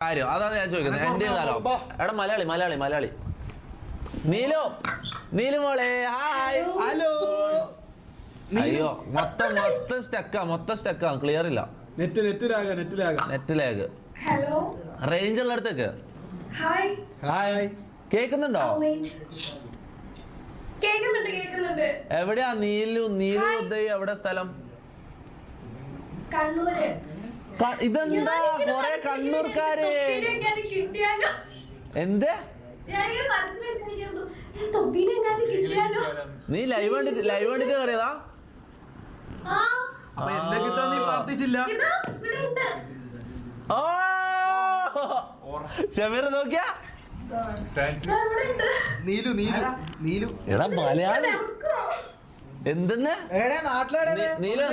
കാര്യം അതാണ് ഞാൻ ചോദിക്കുന്നത്. എന്റെ കാലം എടാ മലയാളി നീലു മോളെ ഹായ്. ഹലോ. അയ്യോ മൊത്തം സ്റ്റക്കാ ക്ലിയർ ഇല്ല. Net lag. റേഞ്ച് ഉള്ള അടുത്തേക്ക്. ഹായ്. കേക്കുന്നുണ്ടോ? എവിടെയാ നീലു ഉദയ് എവിടെ സ്ഥലം? ഇതെന്താ കൊറേ കണ്ണൂർക്കാര്. എന്ത് നീ ലൈവ് കണ്ടിട്ട് കയറിയതാ? അപ്പൊ എന്നെ കിട്ടാൻ നീ പ്രാർത്ഥിച്ചില്ല. ഓ ഷമീർ നോക്കിയാ നീലു എടാ മലയാളി എന്തെന്ന് നീലു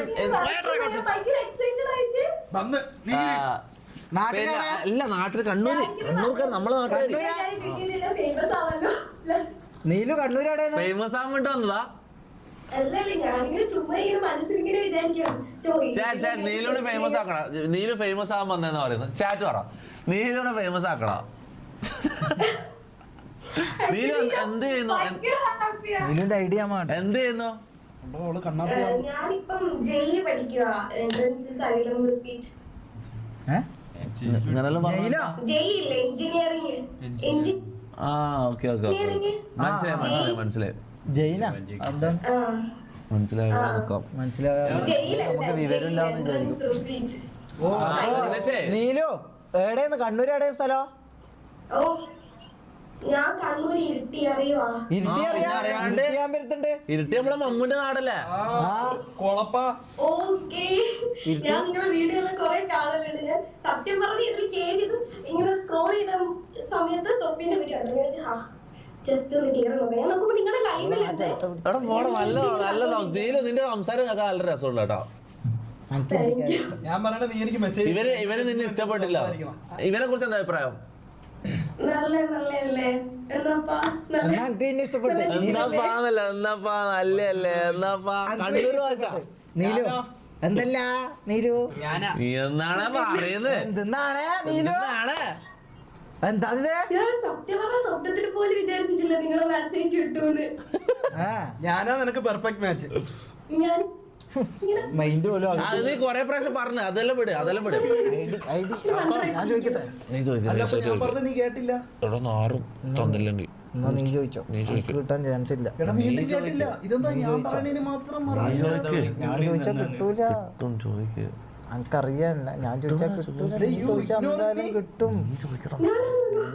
അല്ല നാട്ടില് കണ്ണൂർക്കാർ നമ്മളെ നാട്ടുകാർ. നീലു കണ്ണൂരാടെ ഫേമസ് ആവാൻ വേണ്ടി വന്നതാ. നീലുവിനെ ഫേമസ് ആക്കണ. നീലു ഫേമസ് ആവാൻ വന്നെന്ന് പറയുന്നത് ചാറ്റ് പറ. നീലുവിനെ ഫേമസ് ആക്കണ. നീലു എന്ത് ചെയ്യുന്നു? നീലുന്റെ ഐഡിയ എന്ത് ചെയ്യുന്നു? ഞാനിപ്പം ജെഇ പഠിക്കുക. മനസ്സിലായി. ജൈന മനസ്സിലായി. നമുക്ക് വിവരമില്ലാന്ന് വിചാരിക്കും. നീലു എവിടെയെന്ന് കണ്ണൂർ എവിടെയ സ്ഥലം? ഞാൻ കണ്ണൂർ ഇരുട്ടി അറിയുവാ. ഇരുട്ടി നമ്മളെ മമ്മൂന്റെ നാടല്ലേ? ഞാൻ നിങ്ങളുടെ വീഡിയോ കുറെ കാണലുണ്ട്. ഞാൻ സത്യം പറഞ്ഞ ഇതിൽ കേറിയതും ഇങ്ങനെ സ്ക്രോൾ ചെയ്ത സമയത്ത് തൊപ്പിന്റെ വീഡിയോ ജസ്റ്റ് ഒന്ന് ക്ലിയർ നോക്കാം. ഞാൻ നോക്കുമ്പോ നിങ്ങളുടെ ലൈവിലുണ്ട്. നല്ല നിന്റെ സംസാരം കേൾക്കാൻ നല്ല രസമുള്ള കേട്ടോ. ഞാൻ പറഞ്ഞ നീ എനിക്ക് മെസ്സേജ്. ഇവന് നിന്നെ ഇഷ്ടപ്പെട്ടില്ല. ഇവനെ കുറിച്ച് എന്താ അഭിപ്രായം? കണ്ണൂർ ഭാഷ. നീലു എന്തല്ല നീലു നീ എന്നാണ് പറയുന്നത്? എന്താണ് നീലു എന്താ ഞാൻ സത്യം പറഞ്ഞ സ്വപ്നത്തിൽ പോലും വിചാരിച്ചിട്ടില്ല നിങ്ങളെ മാച്ച് ആയിട്ട് കിട്ടുമെന്ന്. ഞാനാ നിനക്ക് പെർഫെക്റ്റ് മാച്ച്. ഞാൻ മൈൻഡ് പോലും അത് നീ കൊറേ പ്രാവശ്യം പറഞ്ഞു. അതെല്ലാം വിട്. ഞാൻ ചോദിക്കട്ടെ? നീ ഞാൻ പറഞ്ഞ നീ കേട്ടില്ല. തൊണ്ടില്ലെങ്കിൽ നീ ചോദിച്ചോ. കിട്ടാൻ ചാൻസ് ഇല്ല. കേട്ടില്ല. ഇതെന്താ ഞാൻ പറഞ്ഞതിന് മാത്രം ഞാൻ ചോദിച്ചാ കിട്ടൂല. ചോദിക്കുക. എനിക്കറിയാം. ഞാൻ ചോദിച്ചാ കിട്ടൂല. നീ ചോദിച്ചാ എന്തായാലും കിട്ടും.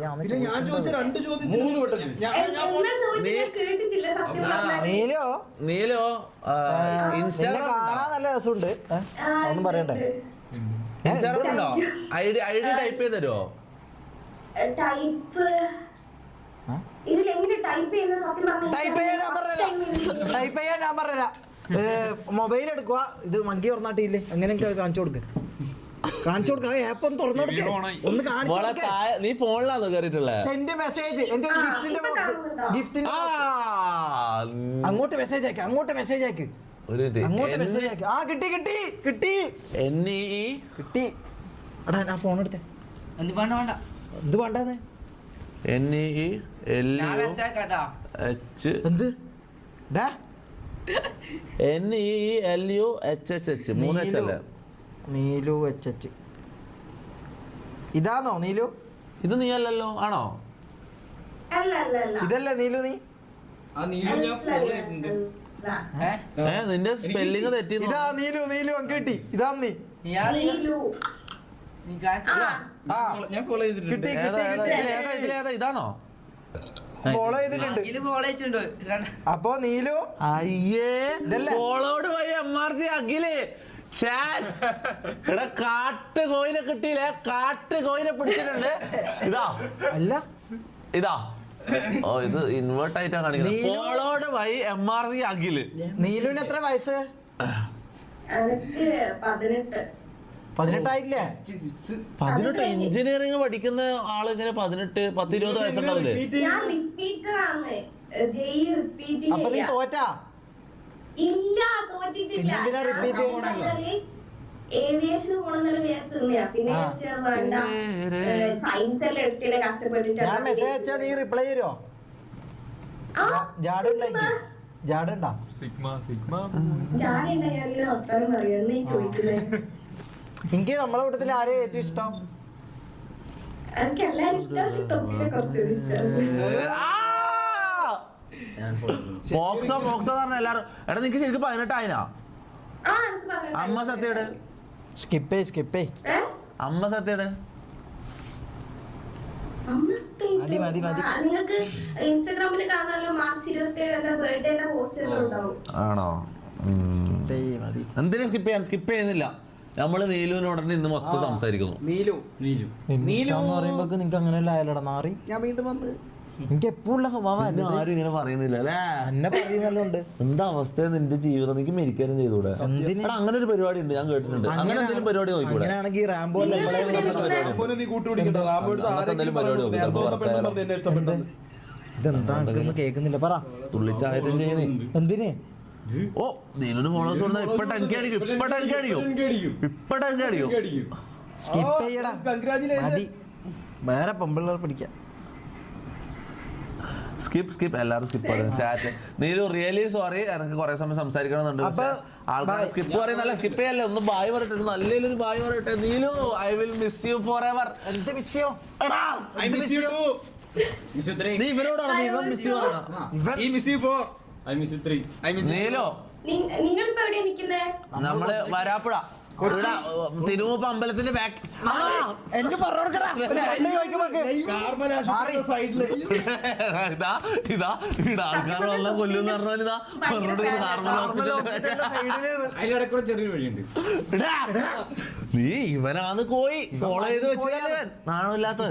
ഞാൻ ചോദിച്ച 2 ചോദ്യത്തിന് കേട്ടിട്ടില്ല സത്യം പറഞ്ഞാൽ. നീലോ ഇൻസ്റ്റാഗ്രാം കാണാൻ നല്ല രസമുണ്ട്. ഒന്നും പറയണ്ടേ? ഇൻസ്റ്റാഗ്രാം ഉണ്ടോ? ഐഡി ടൈപ്പ് ചെയ്ത് തരുമോ? ടൈപ്പ് ഇതിലെങ്ങനെ ടൈപ്പ് ചെയ്യുന്ന സത്യം ടൈപ്പ് ചെയ്യാൻ ഞാൻ പറഞ്ഞ മൊബൈൽ എടുക്കുക. ഇത് മങ്കി തുറന്നാട്ടില്ലേ എങ്ങനെയൊക്കെ കാണിച്ചു കൊടുക്ക. ആപ്പ് ഒന്ന് തുറന്നു കൊടുക്ക. ഒന്ന് കാണിച്ചു. നീ ഫോണിലാണോ കയറിയിട്ടുള്ളത്? Send message. എന്റെ ഗിഫ്റ്റിന്റെ ബോക്സ്. അങ്ങോട്ട് മെസ്സേജ് അയക്ക്. അങ്ങോട്ട് മെസ്സേജ് അയക്ക്. കിട്ടി കിട്ടി. എടാ ഞാൻ ഫോൺ എടുത്തേ. എന്ത് വേണ്ടത്? എന്ത് നീലു HH. ഇതാണോ നീലു? ഇത് നീ അല്ലല്ലോ. ആണോ? ഇതല്ലേ നീലു? നീ നിന്റെ സ്പെല്ലിങ് തെറ്റി. ഇതാ നീലു. അങ്ങ് കിട്ടി. ഇതാ നീ. ഇതാണോ? ഫോളോ ചെയ്തിട്ടുണ്ട്. അപ്പൊ നീലു ഫോളോഡ് വഴി MRC അഖില് കാട്ടുകോയിനെ കിട്ടിയില്ലേ? കാട്ടുകോയിനെ പിടിച്ചിട്ടുണ്ട്. ഇതാ ഇത് ഇൻവേർട്ട് ആയിട്ടാ കാണിക്കുന്നത്. ഫോളോഡ് വഴി MRC അഖില്. നീലുവിന് എത്ര വയസ്സ്? 18 ആയില്ലേ? 18. എഞ്ചിനീയറിംഗ് പഠിക്കുന്ന ആള് ഇങ്ങനെ 18-20 വയസ്സുണ്ടാവില്ലേ? അപ്പൊ നീ തോറ്റാ? ഇല്ല തോറ്റിട്ടില്ല. ഏവിയേഷന് പോണെന്നെല്ലാം വിചാരിച്ചിരുന്നയാ. പിന്നെ വേണ്ട സയൻസ് എല്ലാം എടുത്തില്ല ഞാൻ കഷ്ടപ്പെട്ടിട്ട്. മെസ്സേജ് അയച്ചാ നീ റിപ്ലൈ തരുമോ? ജാടുണ്ടാ ഞാനെന്താ ഞാനിങ്ങനെ വർത്താനം പറയാ നീ ചോദിക്കുന്നത്? എനിക്ക് നമ്മളെ കൂട്ടത്തിൽ ആരെയും ഏറ്റവും ഇഷ്ടം? എനിക്ക് എല്ലാരും ഇഷ്ടം. പക്ഷെ തൊപ്പിനെ കുറച്ച് ഇഷ്ടം. മോക്സോ പറഞ്ഞ എല്ലാരും. എടാ നിനക്ക് ശരിക്കും 18 ആയിനാ? അമ്മ സത്യയുടെ സ്കിപ്പേ അമ്മ സത്യയുടെ മതി. നിങ്ങൾക്ക് ഇൻസ്റ്റാഗ്രാമിൽ കാണാനല്ലോ മാർച്ച് 27 ബർത്ത്ഡേ പോസ്റ്റ് ഉണ്ടാവും. ആണോ? മതി. എന്തിനാ സ്കിപ്പ് ചെയ്യുന്നില്ല? നമ്മള് നീലുവിനോടനെ ഇന്ന് മൊത്തം സംസാരിക്കുന്നു. നീലു എന്ന് പറയുമ്പോ നിനക്ക് അങ്ങനെയല്ല ആയാലോടാ നാറി. ഞാൻ വീണ്ടും വന്ന് എനിക്ക് എപ്പോഴുള്ള സ്വഭാവം ആരും ഇങ്ങനെ പറയുന്നില്ല അല്ലേ? എന്നെ പറയുന്നല്ലോണ്ട്. എന്താ അവസ്ഥ നിന്റെ ജീവിതം? നിനക്ക് മെരിക്കാനും ചെയ്തൂടെ? അങ്ങനെ ഒരു പരിപാടി ഉണ്ട്, ഞാൻ കേട്ടിട്ടുണ്ട്. അങ്ങനെ എന്തെങ്കിലും പരിപാടി നോക്കൂടെ? അങ്ങനെയാണെങ്കിൽ റാംബോ നീ കൂട്ടുപിടിക്കണ്ട. എന്തെങ്കിലും പരിപാടി നോക്കി ഇതെന്താ എനിക്കൊന്നും കേൾക്കുന്നില്ല. പറ തുള്ളിച്ചായതും ചെയ്യുന്നേ. എന്തിന്? ഓ നീലിന് ഫോളോവേഴ്സ് കൊടുത്താൽ ഇപ്പൊ 10K അടിക്കും. സ്കിപ്പ് ചെയ്യടാ. മതി. വേറെ പെമ്പിള്ളേർ പിടിക്കാം. സ്കിപ്പ് എല്ലാവരും സ്കിപ്പ് പറയുന്നത് ചാറ്റ്. നീലു റിയലി സോറി, എനിക്ക് കുറെ സമയം സംസാരിക്കണമെന്നുണ്ട്. പക്ഷെ ആൾക്കാർ സ്കിപ്പ് പറയുന്നല്ല, സ്കിപ്പ് ചെയ്യല്ലേ. ഒന്ന് ബായ് പറയട്ടെ, നല്ലൊരു ബായ് പറയട്ടെ. Neelu I will miss you for ever. എന്ത് മിസ്യോ? നീ ഇവരോടാണ് ഇവൻ മിസ് യു പറയണം. നീലോ നിങ്ങളിപ്പോ എവിടെയാ നിക്കുന്നേ? നമ്മള് വരാപ്പുഴ തിരുമുപ്പ അമ്പലത്തിന്റെ ബാക്ക്. എനിക്ക് ഇതാ ആൾക്കാർ വന്നാൽ കൊല്ലുന്ന പറഞ്ഞാൽ നീ ഇവനാന്ന് പോയി ഫോളോ ചെയ്ത് വെച്ചാൽ നാണമില്ലാത്ത.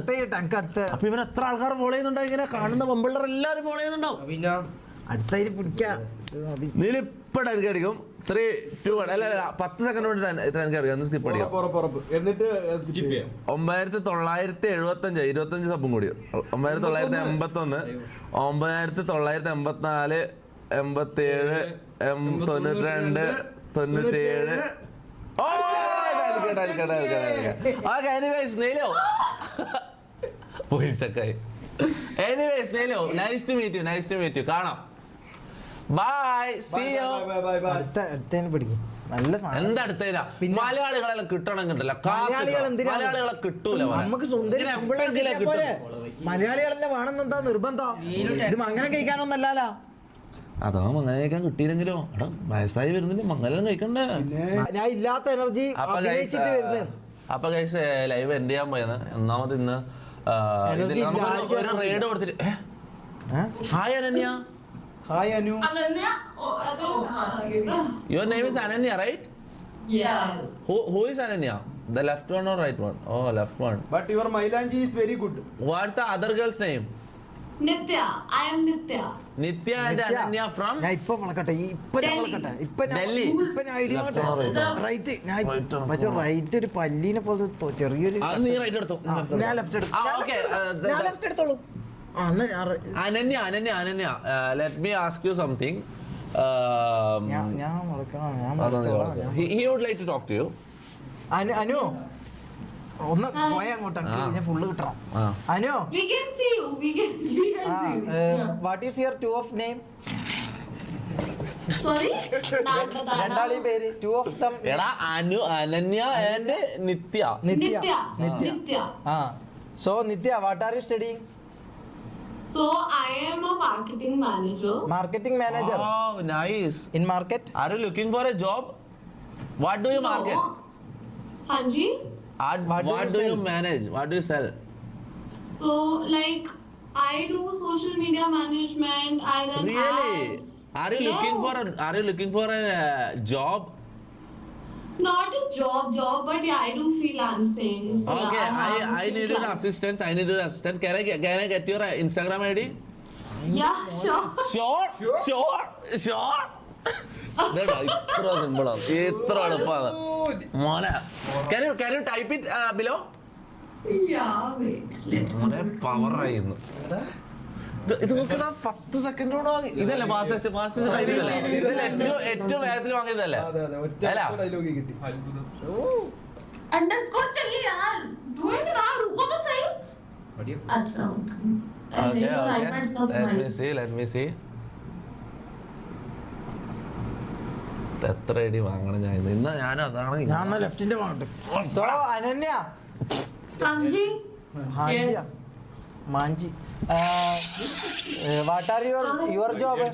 അപ്പൊ ഇവൻ എത്ര ആൾക്കാർ ഫോളോ ചെയ്യുന്നുണ്ടോ? ഇങ്ങനെ കാണുന്ന പെമ്പിള്ളേർ എല്ലാരും ഫോളോ ചെയ്യുന്നുണ്ടാവും. അടുത്തതിൽ പിടിക്കാം. നീല ഇപ്പൊ ടെൻക്ക് അടിക്കും. 3, 2, 1 അല്ല 10 സെക്കൻഡ് കൊണ്ട് ടെൻക്ക് അടിക്കാം. സ്കിപ്പ് അടിക്കാം. എന്നിട്ട് 9975 25 സബും കൂടി 9981 9984 87 92 97. Nice to meet you. കാണാം. Bye, see you. അടുത്തതിന് പിടിക്കും. നല്ല എന്താ അടുത്തതിനാ? മലയാളികളെല്ലാം കിട്ടണം കിട്ടില്ല. മലയാളികളെ കിട്ടൂല. നമുക്ക് സുന്ദരി മലയാളികളെല്ലാം വേണമെന്നെന്താ നിർബന്ധം? ഇത് മംഗലം കഴിക്കാനൊന്നല്ലോ. അതാ മംഗലം കഴിക്കാൻ കിട്ടിയില്ലെങ്കിലോ? എടാ വയസ്സായി വരുന്നില്ല, മംഗലം കഴിക്കണ്ടേ? ഞാൻ ഇല്ലാത്ത എനർജി അപ്പൊ ഗൈസ് ലൈവ് എൻഡ് ചെയ്യാൻ പോയത്. ഒന്നാമത് ഇന്ന് ഒരു റെയ്ഡ് കൊടുത്തിട്ട്. Hi Ananya. Hi Anu. Your name is Ananya, right? Yes. Who is Ananya? The left one or right one? Oh, left one. But your Mailanji is very good. What's the other girl's name? Nitya. I am Nitya. Nitya and Ananya from? ഞാൻ ഇപ്പൊ വളക്കട്ടെ. Delhi. Idea right. പക്ഷെ right ഒരു പല്ലീനെ പോലെ ചെറിയൊരു. നീ right എടുത്തോ. ഞാൻ ലെഫ്റ്റ് എടുത്തു. ഞാൻ ലെഫ്റ്റ് എടുത്തോളൂ. Ananya, let me ask you something. He would like to talk to you. Anu ഒന്ന് പോയ അങ്ങോട്ട് ഫുള്ള് കിട്ടണം. Anu, We can see you. We can see you. What is your 2 of name? Sorry? രണ്ടാളെയും പേര് 2 ഓഫ് ദം. എടാ Ananya and Nithya. Nitya. So Nitya, what are you studying? So I am a marketing manager. Marketing manager. Oh, nice. In market? Are you looking for a job? What do you market? Hanji. What do you manage? What do you sell? So like I do social media management. I run Really? ads. Are you looking for a job? Not a job, but yeah, I do freelancing. So Okay, yeah, I need an assistant. Can I get your Instagram ID? Yeah, sure. Sure. ഇത്ര സിമ്പിളാണ്, ഇത്ര എളുപ്പമാണ് മോനെ. Can you type it below? Yeah, wait. Let me. മോനെ power ആയിരുന്നു. ഇത് നോക്കണ 10 സെക്കൻഡോട് ഇതല്ലേ ഫാസ്റ്റസ്റ്റ് ടൈം ഇതല്ലേ ഇതിൽ ഏറ്റവും വേഗത്തിൽ വാങ്ങിയതല്ലേ അതെ അതെ ഒറ്റ അല്ല ഡയലോഗ് കിട്ടി अंडरस्कोर चाहिए यार डूइंग यार रुको तो सही अच्छा Okay, let me see. എത്ര അടി വാങ്ങണം ഞാൻ ഇന്ന് ഞാൻ അതാണ് ഞാൻ ലെഫ്റ്റിന്റെ ഭാഗത്ത്. സോ അനന്യ हांजी ഹാജിയ മാഞ്ചി what are your job?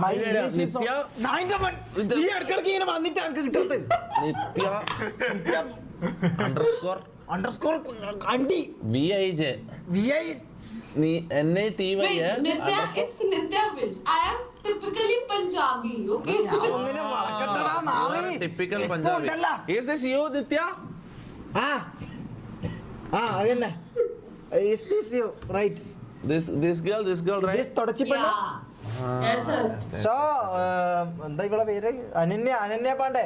My English is Nithya ഈ ഇടയ്ക്കിടയ്ക്ക് ഇങ്ങനെ വന്നിട്ട് എനിക്ക് കിട്ടുന്നത് നിത്യ അണ്ടർസ്കോർ അണ്ടർസ്കോർ അണ്ടി VIJ VI നീ NATY wait Nithya it's Nithya विज I am typically Punjabi okay ഒന്നിനെ വളക്കട്ടടാ നാറി. ടിപ്പിക്കൽ ഇപ്പൊ പഞ്ചാബി ഉണ്ടല്ലോ. ഈസ് ദിസ് യു നിത്യ ആ അതന്നെ is this you right this girl this right തുടച്ചിപ്പെണ്ണ്. yes sir so എന്താ ഇവളെ പേര്? Ananya Pandey.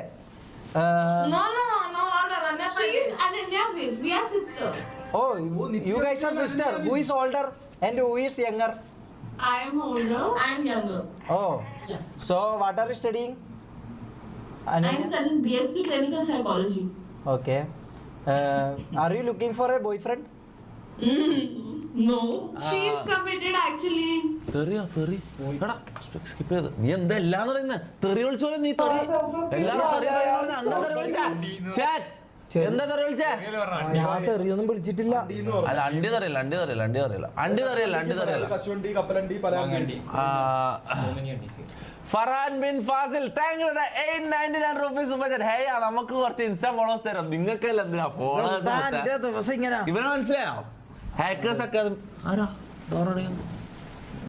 no not Ananya she is Ananya Viz we are sisters Oh, you guys are sister. Who is older and who is younger? I am older I am younger Oh, yeah so what are you studying? I am studying BSc clinical psychology Okay. Are you looking for a boyfriend? no she is committed actually തെറിയോ തെറി എടാ skip ചെയ്ത് നീ എന്താ എല്ലാം പറയുന്നത് തെറി വിളിച്ചോലെ നീ തെറി എല്ലാരും തെറി എന്താ തെറി വിളിച്ചേ എന്താ തെറി വിളിച്ചേ ഞാൻ തെറിയൊന്നും വിളിച്ചിട്ടില്ല. അല്ല അണ്ടി തറിയല്ല കശുവണ്ടി കപ്പലണ്ടി പലാണ്ടി Faran bin Fazil thank you 899 rupees super chat. Hey നമുക്ക് കുറച്ച് ഇൻസ്റ്റാ ഫോളോവേഴ്സ് തരാം. നിങ്ങൾക്കല്ല എന്തിനാ ഫോളോവേഴ്സ്? ദിവസം ഇങ്ങനെ ഇവനെ മനസ്സിലായോ? ഹാക്കേഴ്സ് ഒക്കെ ആരാ